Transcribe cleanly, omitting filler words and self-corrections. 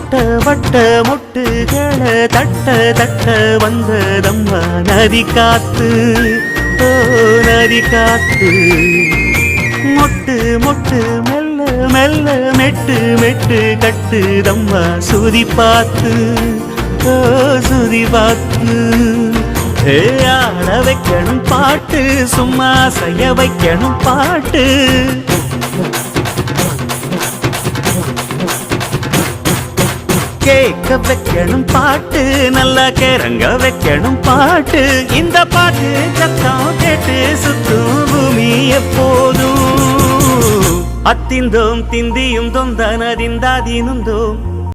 வட்ட வட்ட மொட்டுகளை தட்ட தட்ட வந்ததம்மா நதி காத்து, ஓ நதி காத்து. மொட்டு மொட்டு மெல்ல மெல்ல மெட்டு மெட்டு கட்டுதம்மா சுதி பார்த்து, ஓ சுதி பார்த்து. ஆட வைக்கணும் பாட்டு, சும்மா செய்ய வைக்கணும் பாட்டு. கேட்க வைக்கணும் பாட்டு, நல்லா கிறங்க வைக்கணும் பாட்டு. இந்த பாட்டு சத்தம் கேட்டு சுத்தும் பூமி எப்போதும். அத்திந்தோம் திந்தியும் தொந்தனதிந்தாதினுந்தோம்